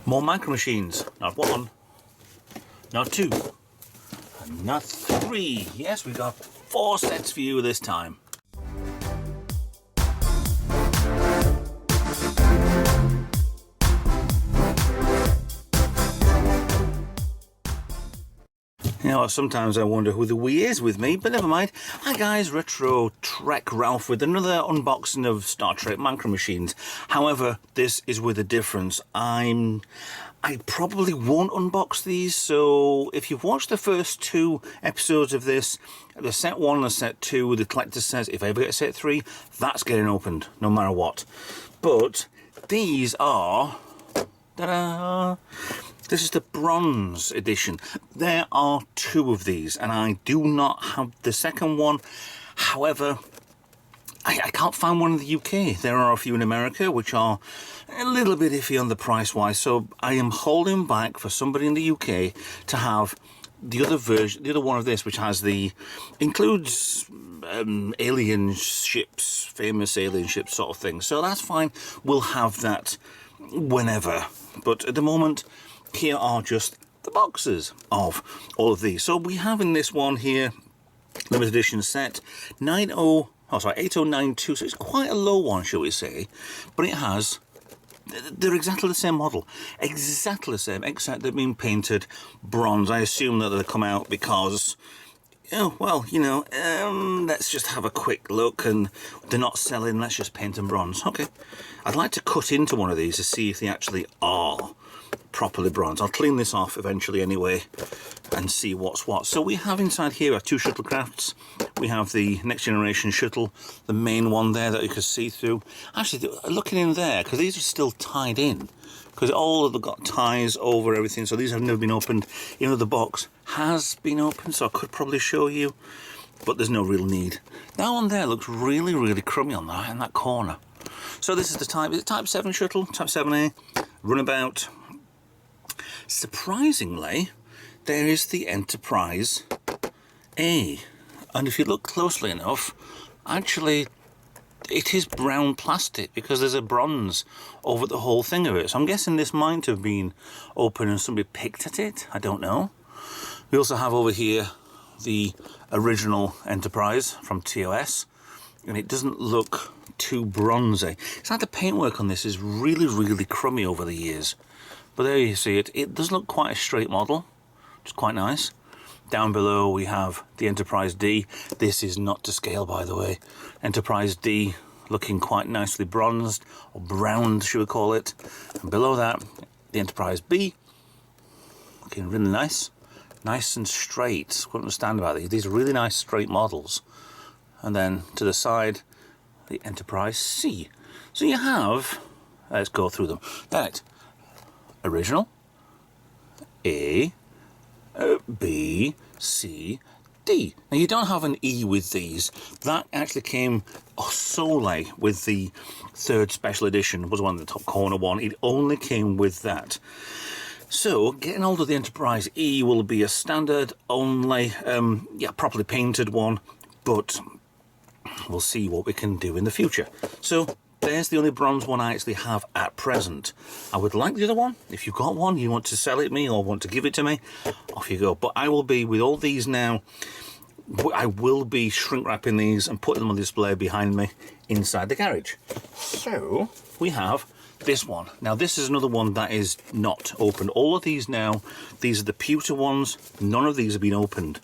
More micro machines. Not one, not two, and not three. Yes, we got 4 sets for you this time. You know, sometimes I wonder who the we is with me, but never mind. Hi guys, Retro Trek Ralph with another unboxing of Star Trek Micro Machines. However, this is with a difference. I probably won't unbox these, so if you've watched the first 2 episodes of this, the set 1 and the set 2, the collector says if I ever get set 3, that's getting opened, no matter what. But these are... ta-da! This is the bronze edition. There are 2 of these, and I do not have the second one. However, I can't find one in the UK. There are a few in America, which are a little bit iffy on the price-wise, so I am holding back for somebody in the UK to have the other version, the other one of this, which has includes alien ships, famous alien ships sort of thing. So that's fine. We'll have that whenever. But at the moment, here are just the boxes of all of these. So we have in this one here, limited edition set 8092, so it's quite a low one, shall we say, but it has, they're exactly the same model, exactly the same, except they've been painted bronze. I assume that they come out because, oh, well, you know, let's just have a quick look, and they're not selling, let's just paint them bronze. Okay, I'd like to cut into one of these to see if they actually are properly bronze. I'll clean this off eventually anyway and see what's what. So we have inside here our 2 shuttlecrafts. We have the next generation shuttle, the main one there that you can see through. Actually, looking in there, because these are still tied in, because all of them got ties over everything, so these have never been opened. You know, the box has been opened, so I could probably show you, but there's no real need. That one there looks really, really crummy on that, in that corner. So this is the Type 7 shuttle, Type 7A, runabout. Surprisingly, there is the Enterprise A, and if you look closely enough, actually it is brown plastic because there's a bronze over the whole thing of it. So I'm guessing this might have been open and somebody picked at it. I don't know. We also have over here the original Enterprise from TOS, and it doesn't look too bronzy. It's like the paintwork on this is really, really crummy over the years. But there you see it. It does look quite a straight model, which is quite nice. Down below we have the Enterprise D. This is not to scale, by the way. Enterprise D looking quite nicely bronzed, or browned, should we call it. And below that, the Enterprise B, looking really nice. Nice and straight. What I understand about these. These are really nice straight models. And then to the side, the Enterprise C. So you have, let's go through them. Right. Original, A, B, C, D. Now you don't have an E with these. That actually came solely with the 3rd special edition, was one in the top corner one. It only came with that. So getting hold of the Enterprise E will be a standard only, properly painted one, but we'll see what we can do in the future. So there's the only bronze one I actually have at present. I would like the other one. If you've got one, you want to sell it me or want to give it to me, off you go. But I will be, with all these now, I will be shrink wrapping these and putting them on display behind me inside the garage. So we have this one. Now this is another one that is not opened. All of these now, these are the pewter ones. None of these have been opened.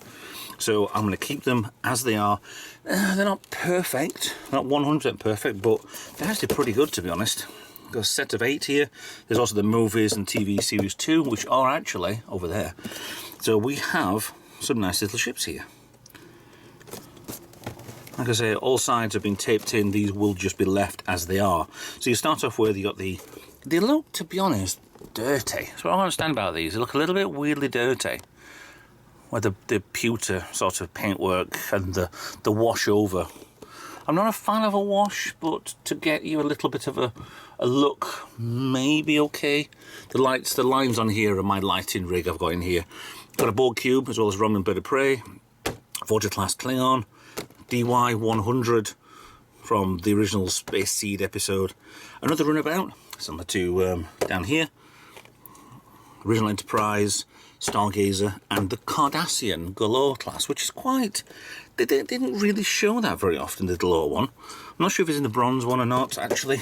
So I'm going to keep them as they are. They're not perfect, not 100% perfect, but they're actually pretty good, to be honest. Got a set of 8 here. There's also the movies and TV series 2, which are actually over there. So we have some nice little ships here. Like I say, all sides have been taped in. These will just be left as they are. So you start off with, you got they look, to be honest, dirty. So I don't understand about these. They look a little bit weirdly dirty. Where the pewter sort of paintwork and the wash over. I'm not a fan of a wash, but to get you a little bit of a look, maybe okay. The lines on here are my lighting rig I've got in here. Got a board cube as well as Romulan Bird of Prey, Voyager class Klingon, DY-100 from the original Space Seed episode. Another runabout, similar to down here. original Enterprise, Stargazer, and the Cardassian Galore class, which is quite... They didn't really show that very often, the Galore one. I'm not sure if it's in the bronze one or not, actually.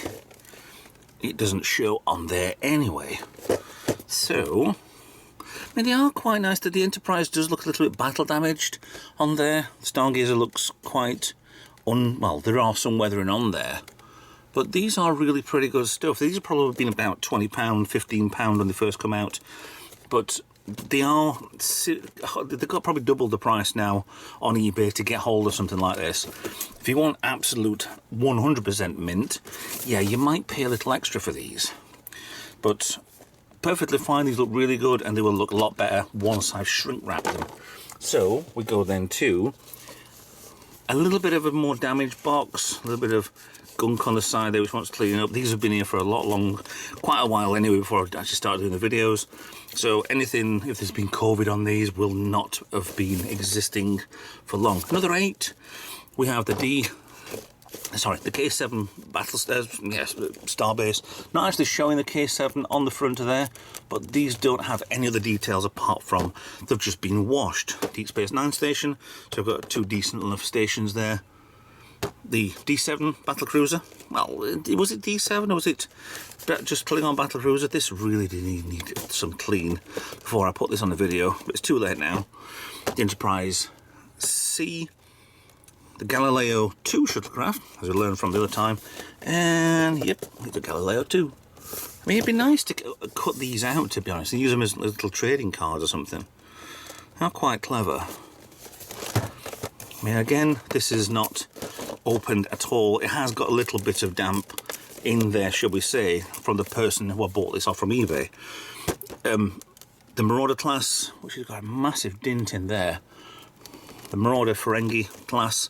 It doesn't show on there anyway. So, I mean, they are quite nice. The Enterprise does look a little bit battle damaged on there. Stargazer looks quite... well, there are some weathering on there. But these are really pretty good stuff. These have probably been about £20, £15 when they first come out. But they are... they've got probably double the price now on eBay to get hold of something like this. If you want absolute 100% mint, yeah, you might pay a little extra for these. But perfectly fine. These look really good, and they will look a lot better once I've shrink wrapped them. So we go then to a little bit of a more damaged box, a little bit of gunk on the side there which wants cleaning up. These have been here for quite a while anyway before I actually started doing the videos. So anything, if there's been COVID on these, will not have been existing for long. Another 8. We have the K7 Starbase. Not actually showing the K7 on the front of there, but these don't have any other details apart from they've just been washed. Deep Space Nine station, so we've got 2 decent enough stations there. The D7 battlecruiser. Well, was it D7 or was it just Klingon battlecruiser? This really did need some clean before I put this on the video, but it's too late now. The Enterprise C. The Galileo 2 shuttlecraft, as we learned from the other time, and yep, it's a Galileo 2. I mean, it'd be nice to cut these out, to be honest, and use them as little trading cards or something. How quite clever. I mean, again, this is not opened at all. It has got a little bit of damp in there, shall we say, from the person who I bought this off from eBay. The Marauder class, which has got a massive dint in there. The Marauder Ferengi class,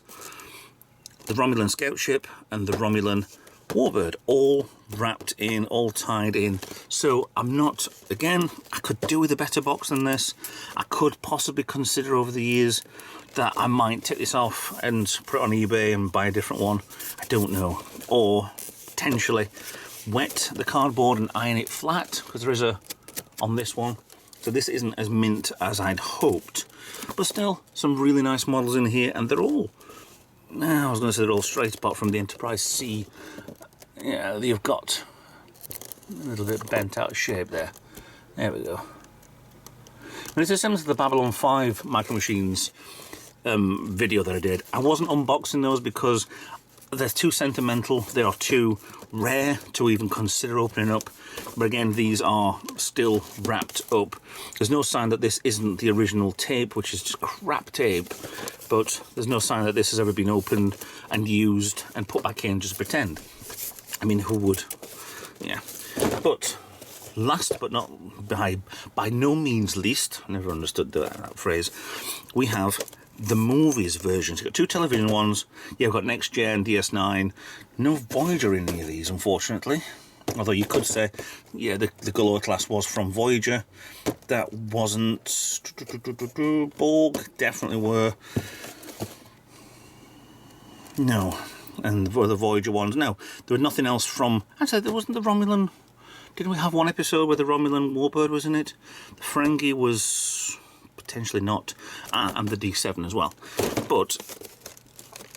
the Romulan scout ship, and the Romulan warbird, all wrapped in, all tied in. So I'm not, again, I could do with a better box than this. I could possibly consider over the years that I might take this off and put it on eBay and buy a different one. I don't know. Or potentially wet the cardboard and iron it flat, because there is a on this one. So this isn't as mint as I'd hoped. But still, some really nice models in here, and they're all... I was going to say they're all straight, apart from the Enterprise C. Yeah, you've got a little bit bent out of shape there. There we go. And it's similar to the Babylon 5 Micro Machines video that I did. I wasn't unboxing those because they're too sentimental. They are too rare to even consider opening up. But again, these are still wrapped up. There's no sign that this isn't the original tape, which is just crap tape. But there's no sign that this has ever been opened and used and put back in, just pretend. I mean, who would? Yeah. But last but not by no means least, I never understood that phrase, we have the movies versions. You've got 2 television ones. Yeah, we've got Next Gen, DS9. No Voyager in any of these, unfortunately. Although you could say, yeah, the Galore class was from Voyager. That wasn't... Borg definitely were. No. And the Voyager ones, no. There was nothing else from... Actually, there wasn't the Romulan... Didn't we have one episode where the Romulan warbird was in it? The Ferengi was... potentially not, and the D7 as well. But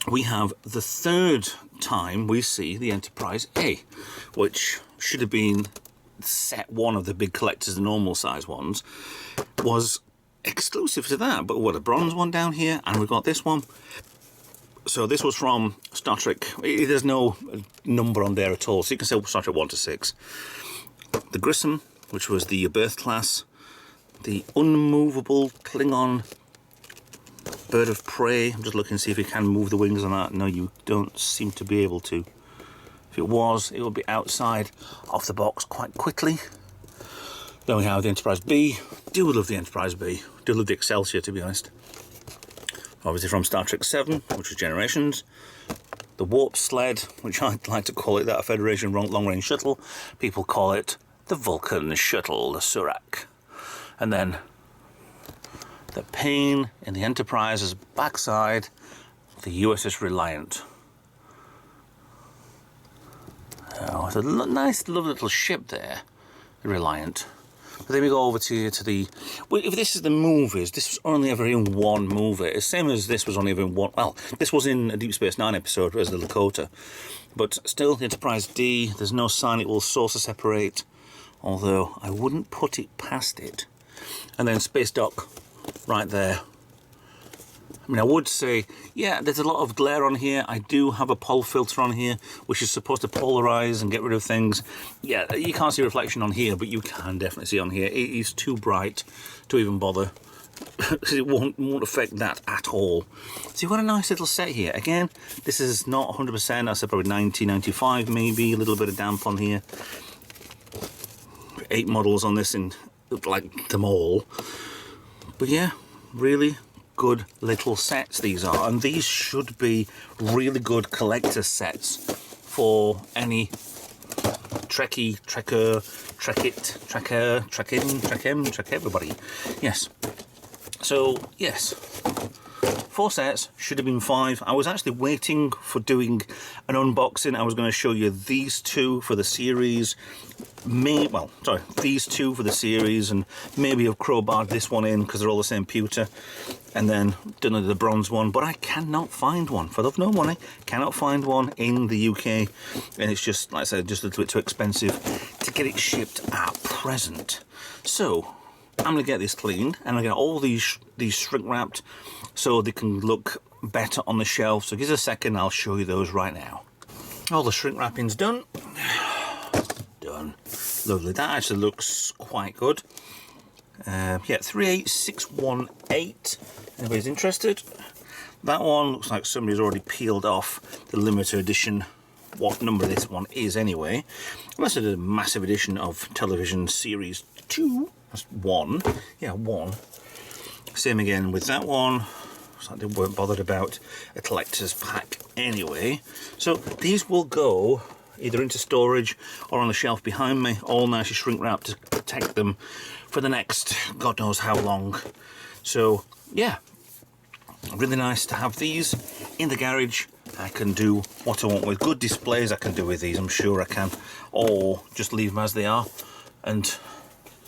we have the 3rd time we see the Enterprise A, which should have been set 1 of the big collectors, the normal size ones, was exclusive to that. But what, a bronze one down here, and we've got this one. So this was from Star Trek. There's no number on there at all, so you can say Star Trek 1 to 6. The Grissom, which was the Birth class. The unmovable Klingon bird of prey. I'm just looking to see if you can move the wings on that. No, you don't seem to be able to. If it was, it would be outside of the box quite quickly. Then we have the Enterprise B. Do love the Enterprise B. Do love the Excelsior, to be honest. Obviously from Star Trek 7, which was Generations. The Warp Sled, which I'd like to call it that, a Federation long-range shuttle. People call it the Vulcan Shuttle, the Surak. And then the pain in the Enterprise's backside, the USS Reliant. Oh, it's a nice, lovely little ship there, the Reliant. But then we go over to the... Well, if this is the movies, this was only ever in one movie. It's same as this was only ever in one... Well, this was in a Deep Space Nine episode as the Lakota. But still, the Enterprise D, there's no sign it will saucer separate. Although, I wouldn't put it past it. And then Space Dock, right there. I mean, I would say, yeah, there's a lot of glare on here. I do have a pol filter on here, which is supposed to polarize and get rid of things. Yeah, you can't see reflection on here, but you can definitely see on here. It is too bright to even bother. It won't affect that at all. So you've got a nice little set here. Again, this is not 100%. I said probably 90, 95 maybe. A little bit of damp on here. 8 models on this, and like them all. But yeah, really good little sets these are, and these should be really good collector sets for any Trekkie, Trekker, Trekit, Trekker, Trekkin, Trekkem, Trek everybody. Yes. So yes, 4 sets, should have been 5. I was actually waiting for doing an unboxing. I was going to show you these 2 for the series. These 2 for the series, and maybe have crowbarred this one in because they're all the same pewter, and then done the bronze one. But I cannot find one. For love no money, cannot find one in the UK, and it's just, like I said, just a little bit too expensive to get it shipped at present. So I'm going to get this cleaned, and I'm going to get all these shrink wrapped so they can look better on the shelf. So give us a second, I'll show you those right now. All the shrink wrapping's done. Done. Lovely. That actually looks quite good. Yeah, 38618. Anybody's interested? That one looks like somebody's already peeled off the limited edition. What number this one is anyway. Unless it's a massive edition of television series 2. That's 1. Yeah, 1. Same again with that one. So they weren't bothered about a collector's pack anyway. So these will go either into storage or on the shelf behind me, all nicely shrink wrapped to protect them for the next God knows how long. So yeah, really nice to have these in the garage. I can do what I want with good displays. I can do with these, I'm sure I can, or just leave them as they are and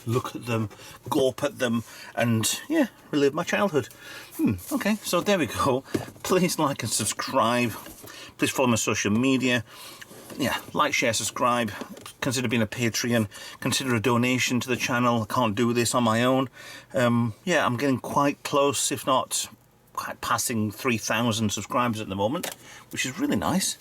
look at them, gawp at them, and yeah, relive my childhood. Okay, so there we go. Please like and subscribe. Please follow my social media. Yeah, like, share, subscribe. Consider being a Patreon. Consider a donation to the channel. I can't do this on my own. Yeah, I'm getting quite close, if not quite passing 3,000 subscribers at the moment, which is really nice.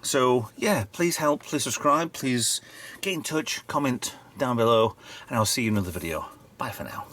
So yeah, please help, please subscribe, please get in touch, comment down below, and I'll see you in another video. Bye for now.